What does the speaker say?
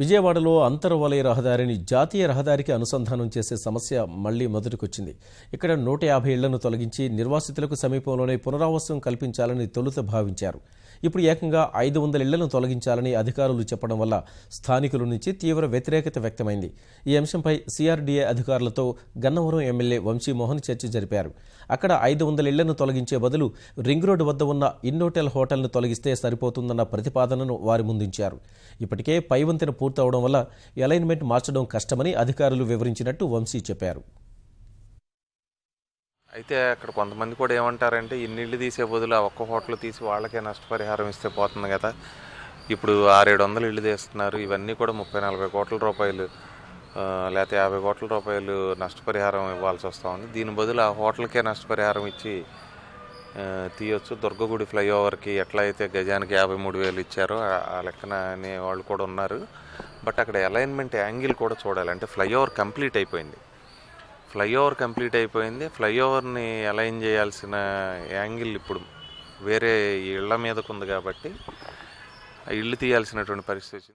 విజయవాడలో అంతర్వలయ రహదారిని జాతీయ రహదారికి అనుసంధానం చేసే సమస్య మళ్లీ మొదటికొచ్చింది. ఇక్కడ 150 ఇళ్లను తొలగించి నిర్వాసితులకు సమీపంలోనే పునరావాసం కల్పించాలని తొలుత భావించారు. ఇప్పుడు ఏకంగా 500 ఇళ్లను తొలగించాలని అధికారులు చెప్పడం వల్ల స్థానికుల నుంచి తీవ్ర వ్యతిరేకత వ్యక్తమైంది. ఈ అంశంపై సిఆర్డీఏ అధికారులతో గన్నవరం ఎమ్మెల్యే వంశీమోహన్ చర్చ జరిపారు. అక్కడ 500 ఇళ్లను తొలగించే బదులు రింగ్ రోడ్డు వద్ద ఉన్న ఇన్నోటెల్ హోటల్ను తొలగిస్తే సరిపోతుందన్న ప్రతిపాదనను వారి ముందుంచారు. ఇప్పటికే పైవంతెన పూర్తవడం వల్ల అలైన్మెంట్ మార్చడం కష్టమని అధికారులు వివరించినట్టు వంశీ చెప్పారు. అయితే అక్కడ కొంతమంది కూడా ఏమంటారంటే ఇన్నిళ్ళు తీసే బదులు ఆ ఒక్క హోటల్ తీసి వాళ్ళకే నష్టపరిహారం ఇస్తే పోతుంది కదా. ఇప్పుడు 600-700 ఇళ్ళు తీస్తున్నారు. ఇవన్నీ కూడా 30-40 కోట్ల రూపాయలు లేకపోతే 50 కోట్ల రూపాయలు నష్టపరిహారం ఇవ్వాల్సి వస్తూ ఉంది. దీని బదులు ఆ హోటల్కే నష్టపరిహారం ఇచ్చి తీయొచ్చు. దుర్గగుడి ఫ్లైఓవర్కి ఎట్లా అయితే గజానికి 53,000 ఇచ్చారో ఆ లెక్కన అనే వాళ్ళు కూడా ఉన్నారు. బట్ అక్కడ అలైన్మెంట్ యాంగిల్ కూడా చూడాలి. అంటే ఫ్లైఓవర్ కంప్లీట్ అయిపోయింది. ఫ్లైఓవర్ని అలైన్ చేయాల్సిన యాంగిల్ ఇప్పుడు వేరే ఇళ్ల మీదకు ఉంది కాబట్టి ఇళ్ళు తీయాల్సినటువంటి పరిస్థితి.